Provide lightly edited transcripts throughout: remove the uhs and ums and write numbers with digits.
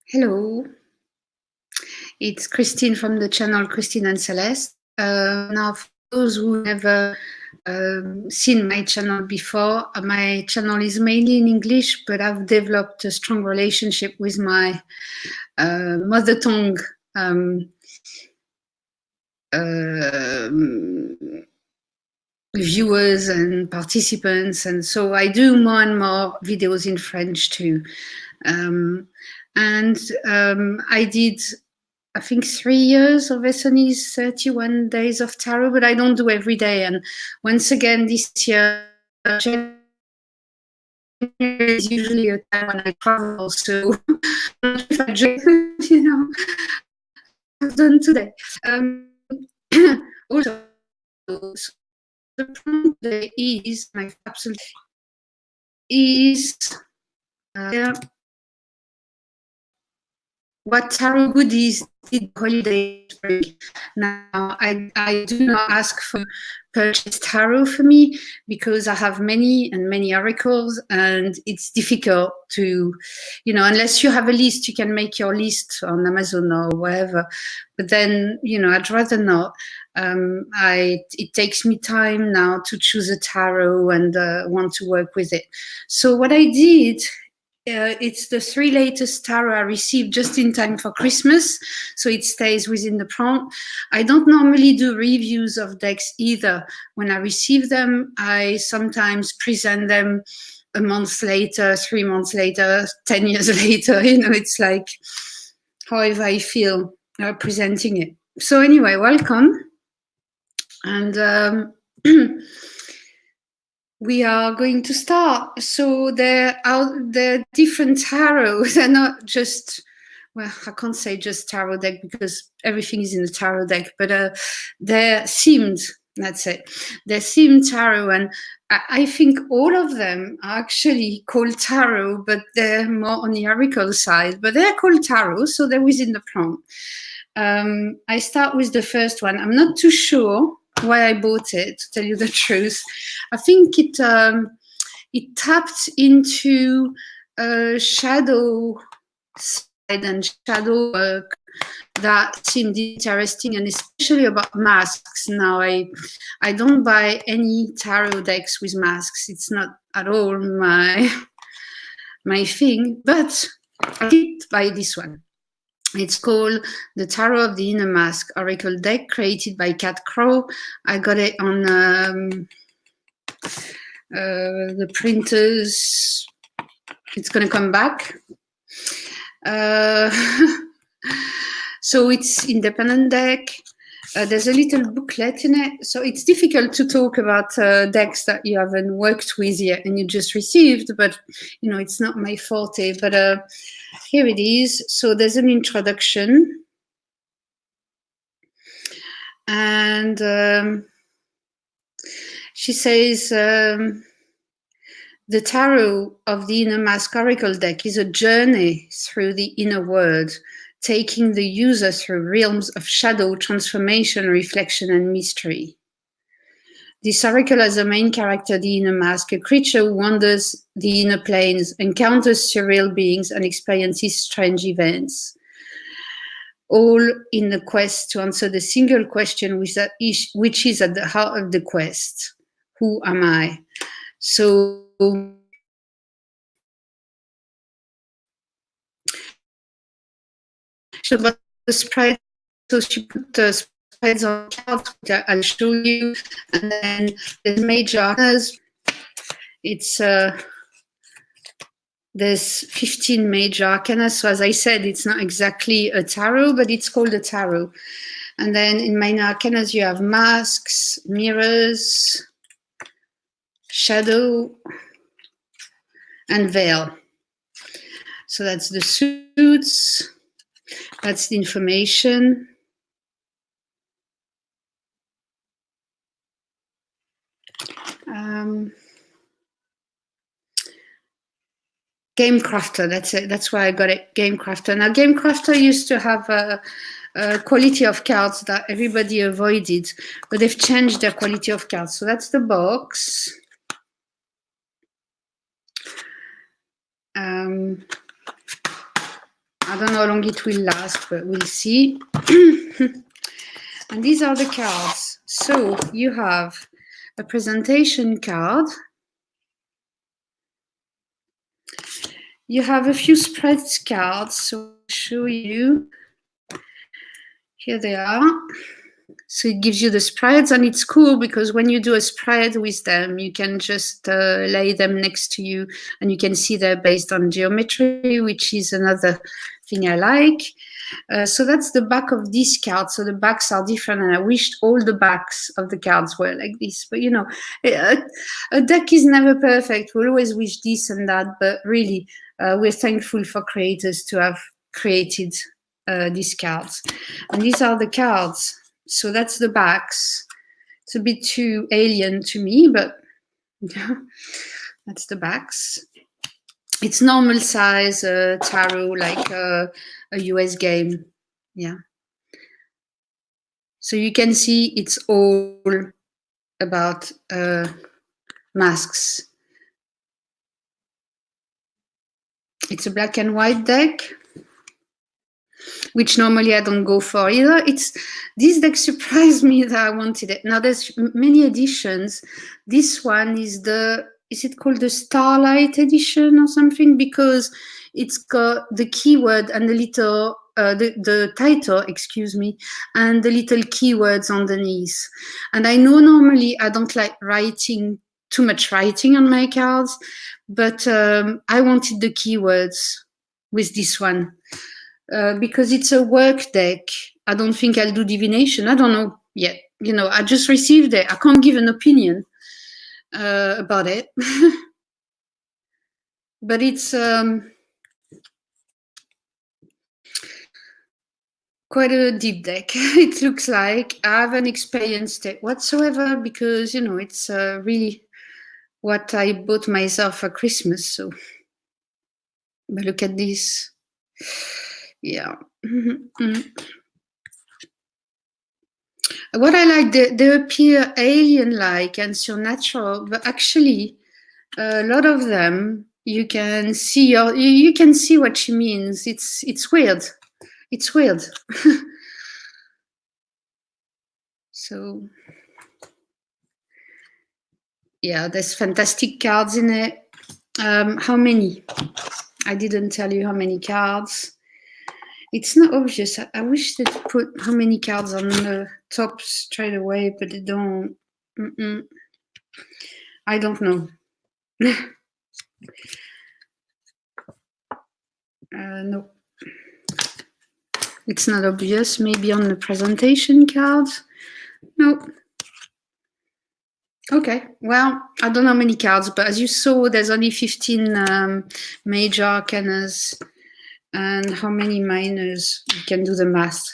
Hello, it's Christine from the channel Christine and Celeste. Now, for those who never seen my channel before, my channel is mainly in English, but I've developed a strong relationship with my mother tongue viewers and participants, and so I do more and more videos in French too. I did, I think, 3 years of Essonese 31 days of tarot, but I don't do every day. And once again, this year, January is usually a time when I travel, so if I just, I've done today. Also, the problem today is my absolute is what tarot goodies did holiday bring. Now, I do not ask for purchase tarot for me because I have many oracles, and it's difficult to, unless you have a list, you can make your list on Amazon or wherever. But then, I'd rather not. It takes me time now to choose a tarot and want to work with it. So what I did, it's the 3 latest tarot I received just in time for Christmas, so it stays within the prompt. I don't normally do reviews of decks either. When I receive them, I sometimes present them a month later, 3 months later, 10 years later. It's like however I feel presenting it. So anyway, welcome. And we are going to start. So there are different tarots. They're not just, well, I can't say just tarot deck because everything is in the tarot deck, but they're themed, that's it. They're themed tarot, and I think all of them are actually called tarot, but they're more on the oracle side, but they're called tarot, so they're within the prompt. I start with the first one. I'm not too sure why I bought it, to tell you the truth. I think it tapped into shadow side and shadow work that seemed interesting, and especially about masks. Now, I don't buy any tarot decks with masks. It's not at all my thing, but I did buy this one. It's called The Tarot of the Inner Mask Oracle Deck, created by Cat Crow. I got it on the printers. It's going to come back. So it's independent deck. There's a little booklet in it. So it's difficult to talk about decks that you haven't worked with yet and you just received, but, it's not my forte. But here it is. So there's an introduction. And she says, the Tarot of the Inner Mask Oracle Deck is a journey through the inner world, taking the user through realms of shadow, transformation, reflection, and mystery. This oracle has a main character, the Inner Mask, a creature who wanders the inner planes, encounters surreal beings, and experiences strange events, all in the quest to answer the single question which is at the heart of the quest: who am I? So about the spread, so she put the spreads on cards, which I'll show you, and then there's major arcanas. It's there's 15 major arcana. So as I said, it's not exactly a tarot, but it's called a tarot. And then in minor arcanas, you have masks, mirrors, shadow, and veil. So that's the suits. That's the information. Game Crafter, that's it. That's why I got it, Game Crafter. Now, Game Crafter used to have a quality of cards that everybody avoided, but they've changed their quality of cards. So that's the box. I don't know how long it will last, but we'll see. And these are the cards. So you have a presentation card. You have a few spreads cards, so I'll show you. Here they are. So it gives you the spreads, and it's cool because when you do a spread with them, you can just lay them next to you, and you can see they're based on geometry, which is another thing I like. So that's the back of this card. So the backs are different, and I wished all the backs of the cards were like this. But you know, a deck is never perfect. We always wish this and that, but really, we're thankful for creators to have created these cards. And these are the cards. So that's the backs. It's a bit too alien to me, but that's the backs. It's normal size tarot, like a US game. Yeah. So you can see it's all about masks. It's a black and white deck, which normally I don't go for either. This deck surprised me that I wanted it. Now there's many editions. This one is it called the Starlight edition or something? Because it's got the keyword and the little, the title, excuse me, and the little keywords underneath. And I know normally I don't like writing, too much writing on my cards, but I wanted the keywords with this one. Because it's a work deck. I don't think I'll do divination. I don't know yet. You know, I just received it. I can't give an opinion about it. But it's quite a deep deck, it looks like. I haven't experienced it whatsoever because, you know, it's really what I bought myself for Christmas. So, but look at this. Yeah. What I like, they appear alien-like and supernatural, but actually, a lot of them you can see you can see what she means. It's weird. It's weird. So yeah, there's fantastic cards in it. How many? I didn't tell you how many cards. It's not obvious. I wish they'd put how many cards on the top straight away, but they don't. I don't know. No. It's not obvious. Maybe on the presentation cards. No. Okay. Well, I don't know how many cards, but as you saw, there's only 15 major arcanas. And how many minors? You can do the math.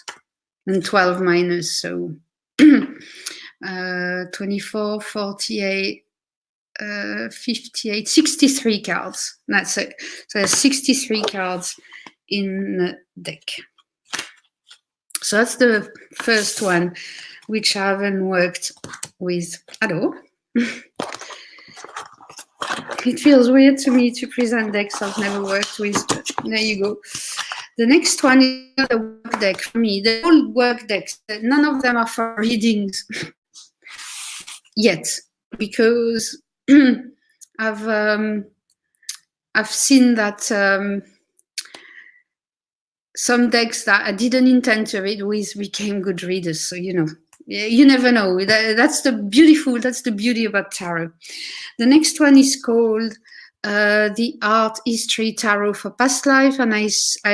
And 12 minors. So 24, 48, 58, 63 cards. That's it. So there's 63 cards in the deck. So that's the first one, which I haven't worked with at all. It feels weird to me to present decks I've never worked with, but there you go. The next one is a work deck for me. They're all work decks. None of them are for readings yet, because I've seen that some decks that I didn't intend to read with became good readers. So, you know, you never know. That's the beauty about tarot. The next one is called the Art History Tarot for Past Life, and I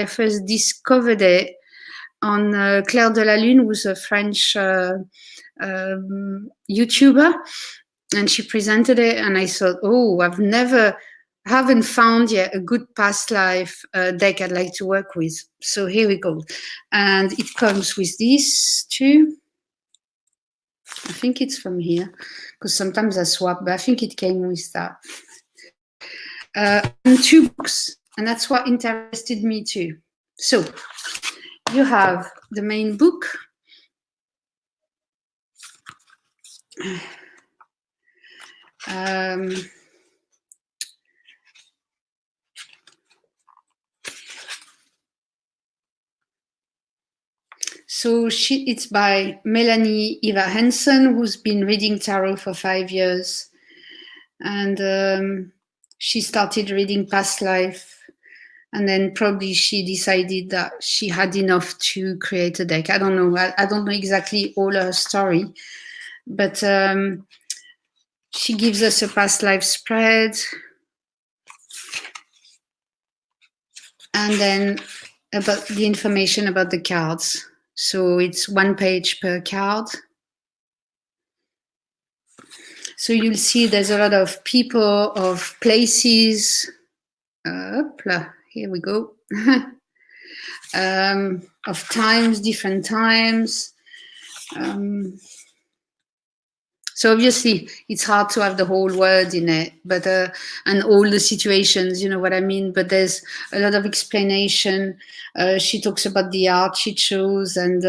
first discovered it on Claire de la Lune, who's a French YouTuber, and she presented it, and I thought, oh, haven't found yet a good past life deck I'd like to work with. So here we go. And it comes with these two. I think it's from here, because sometimes I swap, but I think it came with that. And 2 books, and that's what interested me too. So you have the main book. So it's by Melanie Eva Hansen, who's been reading tarot for 5 years. And she started reading past life. And then probably she decided that she had enough to create a deck. I don't know. I don't know exactly all her story. But she gives us a past life spread. And then about the information about the cards. So it's 1 page per card. So you'll see there's a lot of people, of places. Here we go. Of times, different times. So obviously it's hard to have the whole word in it, but and all the situations, you know what I mean? But there's a lot of explanation. She talks about the art she chose, and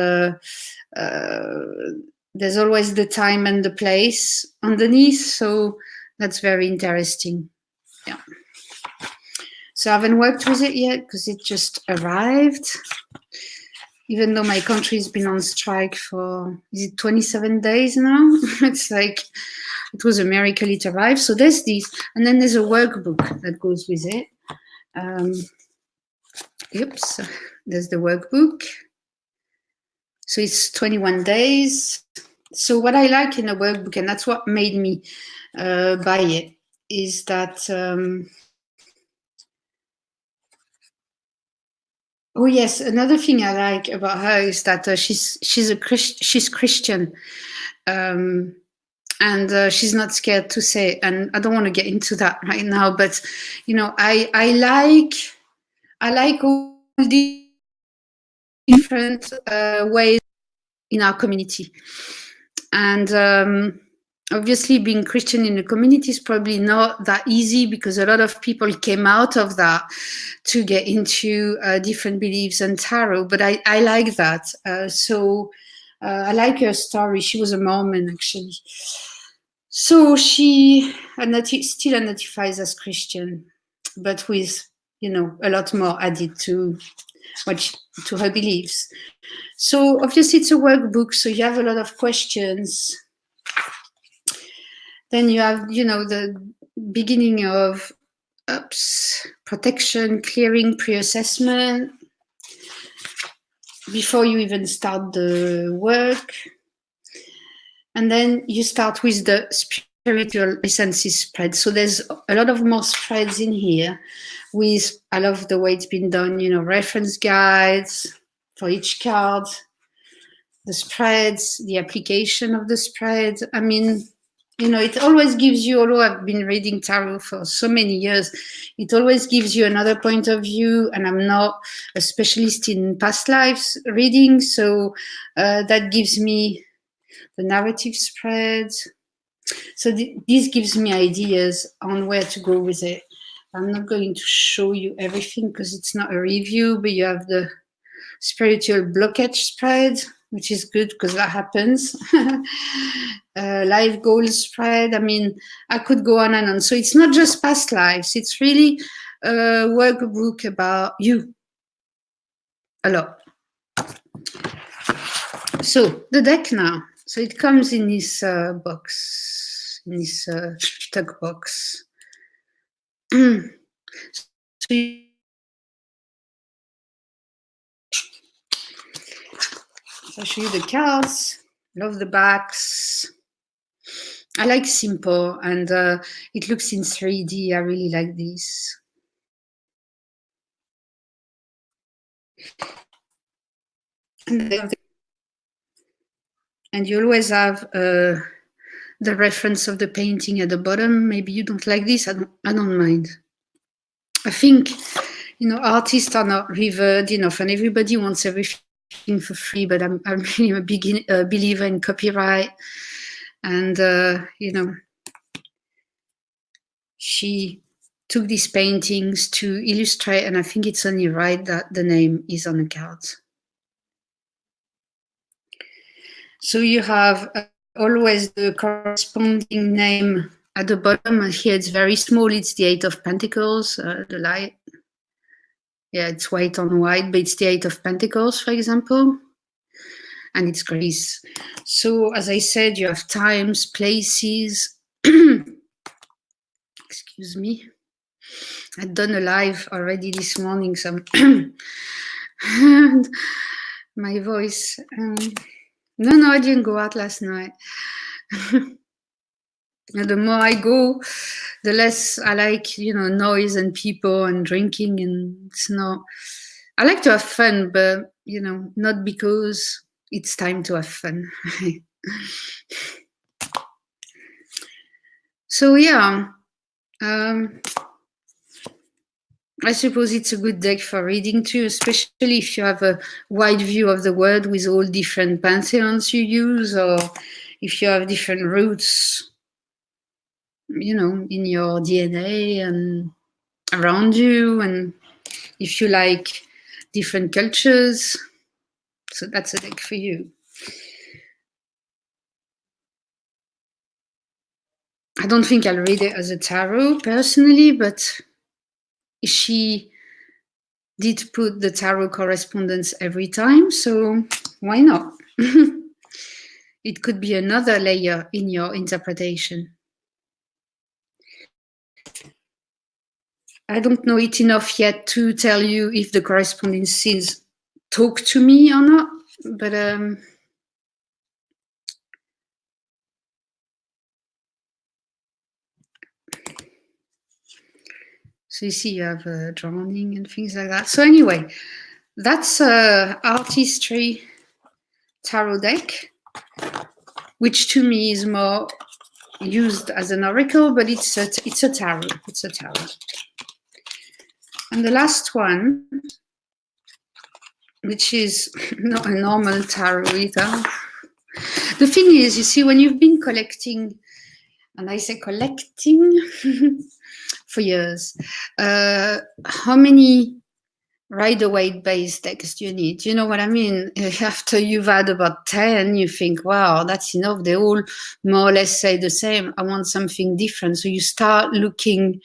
there's always the time and the place underneath. So that's very interesting. Yeah. So I haven't worked with it yet because it just arrived. Even though my country's been on strike for, is it 27 days now? It's like, it was a miracle it arrived. So there's this, and then there's a workbook that goes with it. Oops, there's the workbook. So it's 21 days. So what I like in a workbook, and that's what made me buy it, is that, oh yes, another thing I like about her is that she's Christian, and she's not scared to say. And I don't want to get into that right now, but you know, I like all the different ways in our community, and obviously being Christian in the community is probably not that easy because a lot of people came out of that to get into different beliefs and tarot, but I like that. So I like her story. She was a Mormon, actually. So she still identifies as Christian, but with, you know, a lot more added to to her beliefs. So obviously it's a workbook, so you have a lot of questions. Then you have, you know, the beginning of protection, clearing, pre-assessment, before you even start the work. And then you start with the spiritual essences spread. So there's a lot of more spreads in here with, I love the way it's been done, you know, reference guides for each card, the spreads, the application of the spread. I mean, you know, it always gives you, although I've been reading tarot for so many years, it always gives you another point of view, and I'm not a specialist in past lives reading, so that gives me the narrative spread. So this gives me ideas on where to go with it. I'm not going to show you everything because it's not a review, but you have the spiritual blockage spread, which is good because that happens. Life goals spread. I mean, I could go on and on. So it's not just past lives. It's really a workbook about you. A lot. So the deck now. So it comes in this box, in this tuck box. So I'll show you the cards. Love the backs. I like simple, and it looks in 3D. I really like this. And you always have the reference of the painting at the bottom. Maybe you don't like this. I don't mind. I think, you know, artists are not revered enough, and everybody wants everything for free. But I'm really a big believer in copyright, and you know, she took these paintings to illustrate, and I think it's only right that the name is on the cards. So you have always the corresponding name at the bottom, and here it's very small. It's the 8 of Pentacles, the light. Yeah, it's white on white, but it's the 8 of Pentacles, for example. and it's Greece. So as I said, you have times, places. Excuse me. I'd done a live already this morning, so my voice. No, I didn't go out last night. The more I go, the less I like, noise and people and drinking, and it's not. I like to have fun, but not because it's time to have fun. So yeah, I suppose it's a good deck for reading too, especially if you have a wide view of the world with all different pantheons you use, or if you have different roots, in your DNA and around you, and if you like different cultures. So that's a deck for you. I don't think I'll read it as a tarot personally, but she did put the tarot correspondence every time, so why not? It could be another layer in your interpretation. I don't know it enough yet to tell you if the correspondences talk to me or not, but so you see you have drowning and things like that. So anyway, that's Artistry tarot deck, which to me is more used as an oracle, but it's a tarot. It's a tarot. And the last one, which is not a normal tarot either. The thing is, you see, when you've been collecting, and I say collecting for years, how many Rider-Waite based decks do you need? You know what I mean? After you've had about 10, you think, wow, that's enough. They all more or less say the same. I want something different. So you start looking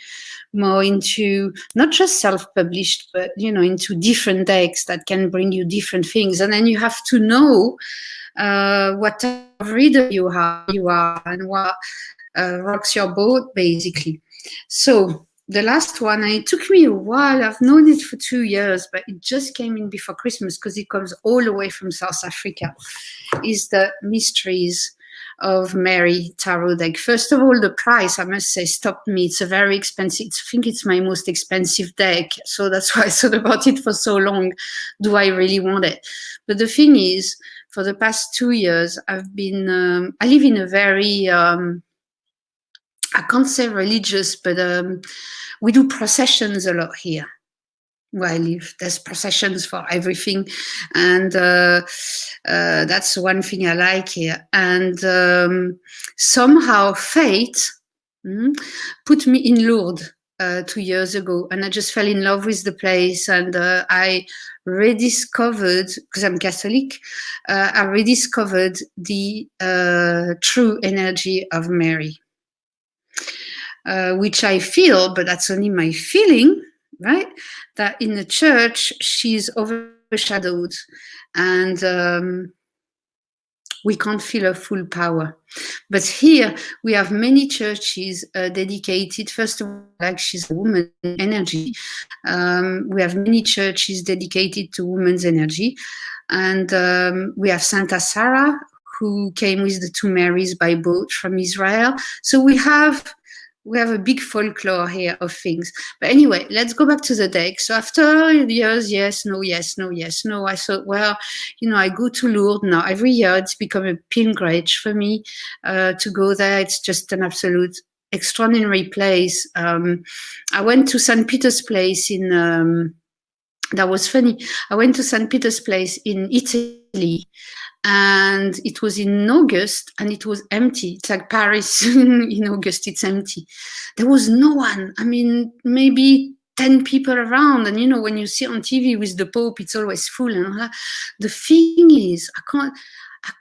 more into not just self-published, but, into different decks that can bring you different things. And then you have to know what type of reader you are and what rocks your boat, basically. So the last one, and it took me a while. I've known it for 2 years, but it just came in before Christmas because it comes all the way from South Africa, is the Mysteries of Mary tarot deck. First of all, the price, I must say, stopped me. It's a very expensive, I think it's my most expensive deck. So that's why I thought about it for so long. Do I really want it? But the thing is, for the past 2 years, I've been, I live in a very, I can't say religious, but we do processions a lot here where I live. There's processions for everything. And that's one thing I like here. And somehow fate put me in Lourdes 2 years ago. And I just fell in love with the place. And I rediscovered, because I'm Catholic, I rediscovered the true energy of Mary. Which I feel, but that's only my feeling, right? That in the church, she's overshadowed and we can't feel her full power. But here we have many churches dedicated, first of all, like she's a woman energy. We have many churches dedicated to women's energy. And we have Santa Sarah, who came with the two Marys by boat from Israel. So we have a big folklore here of things. But anyway, let's go back to the deck. So after years, yes, no, yes, no, yes, no, I thought, well, I go to Lourdes now. Every year it's become a pilgrimage for me to go there. It's just an absolute extraordinary place. I went to St. Peter's Place in, that was funny. I went to St. Peter's Place in Italy, and it was in August and it was empty. It's like Paris in August, it's empty. There was no one. I mean, maybe 10 people around. And when you see on TV with the Pope, it's always full. And the thing is, I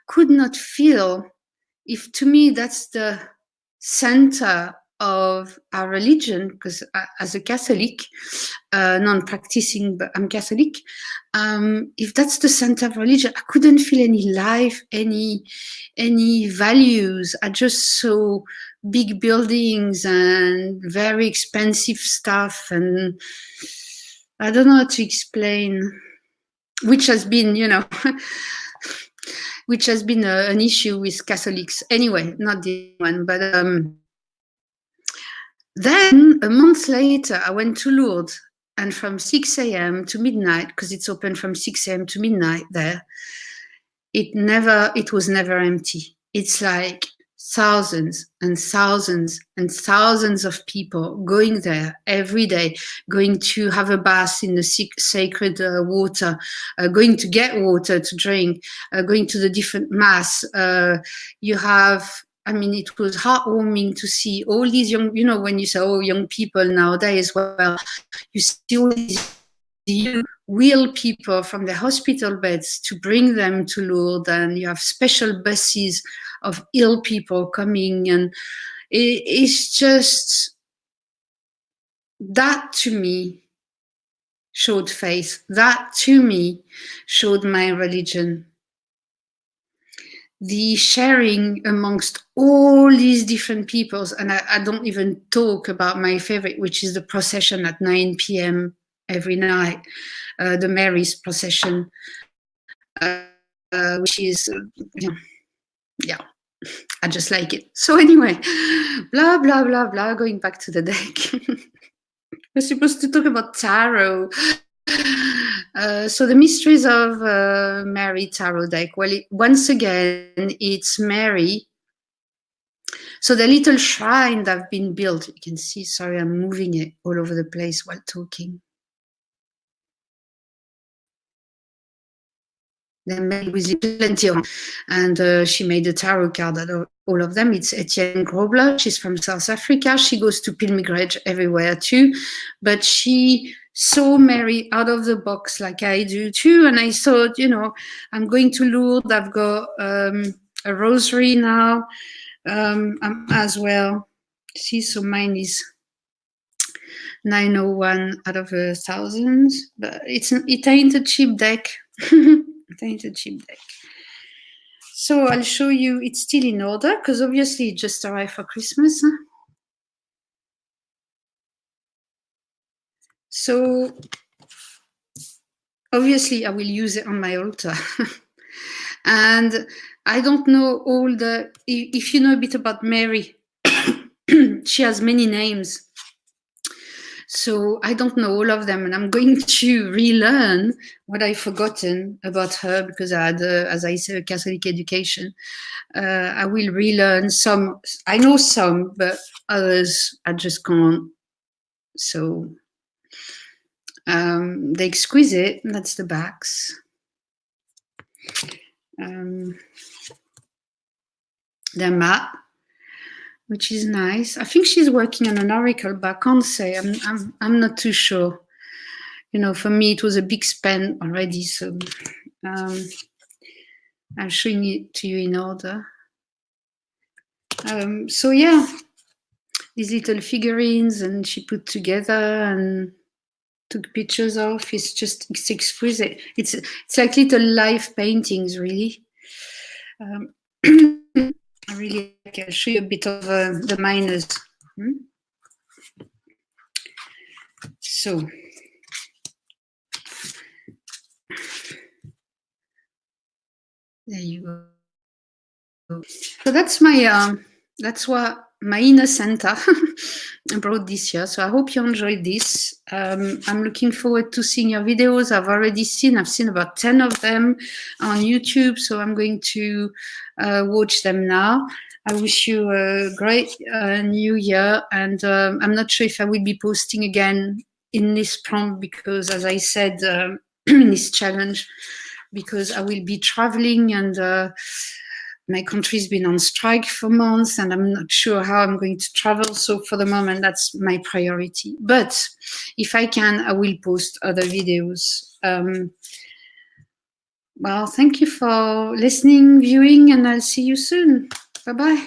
could not feel, if to me that's the center of our religion, because as a Catholic, non-practicing, but I'm Catholic, if that's the center of religion, I couldn't feel any life, any values. I just saw big buildings and very expensive stuff, and I don't know how to explain, which has been, you know, which has been an issue with Catholics. Anyway, not the one, but then a month later, I went to Lourdes, and from 6 a.m. to midnight, because it's open from 6 a.m. to midnight there, it was never empty. It's like thousands and thousands and thousands of people going there every day, going to have a bath in the sacred water, going to get water to drink, going to the different mass. You have, I mean, it was heartwarming to see all these young, you know, when you say, oh, young people nowadays, well, you see all these you wheel people from the hospital beds to bring them to Lourdes, and you have special buses of ill people coming, and it's just, that to me showed faith. That to me showed my religion. The sharing amongst all these different peoples, and I don't even talk about my favorite, which is the procession at 9 p.m. every night, the Mary's procession, which is, yeah, I just like it. So anyway, blah, blah, blah, blah, going back to the deck. We're supposed to talk about tarot. So the mysteries of Mary tarot deck. Well, once again, it's Mary. So the little shrine that have been built, you can see, sorry, I'm moving it all over the place while talking. They made with plenty of, and she made a tarot card out of all of them. It's Etienne Grobler. She's from South Africa. She goes to pilgrimage everywhere too, but she saw Mary out of the box like I do too. And I thought, you know, I'm going to Lourdes. I've got a rosary now as well. See, so mine is 901 out of 1,000, but it ain't a cheap deck. It ain't a cheap deck. So I'll show you, it's still in order, because obviously it just arrived for Christmas. Huh? So obviously I will use it on my altar. And I don't know all the, if you know a bit about Mary, she has many names. So I don't know all of them, and I'm going to relearn what I've forgotten about her, because I had, as I said, a Catholic education. I will relearn some. I know some, but others I just can't. So the exquisite, that's the backs. They're matte, which is nice. I think she's working on an oracle, but I can't say. I'm not too sure. You know, for me it was a big spend already. So I'm showing it to you in order. So yeah, these little figurines, and she put together and took pictures of. It's exquisite. It's like little life paintings, really. I really like it. I'll show you a bit of the miners. So there you go. So that's my that's what my inner center brought this year. So I hope you enjoyed this. I'm looking forward to seeing your videos. I've seen about 10 of them on YouTube, so I'm going to watch them now. I wish you a great new year, and I'm not sure if I will be posting again in this prompt, because as I said in this challenge, because I will be traveling, and my country's been on strike for months, and I'm not sure how I'm going to travel. So for the moment, that's my priority. But if I can, I will post other videos. Well, thank you for listening, viewing, and I'll see you soon. Bye-bye.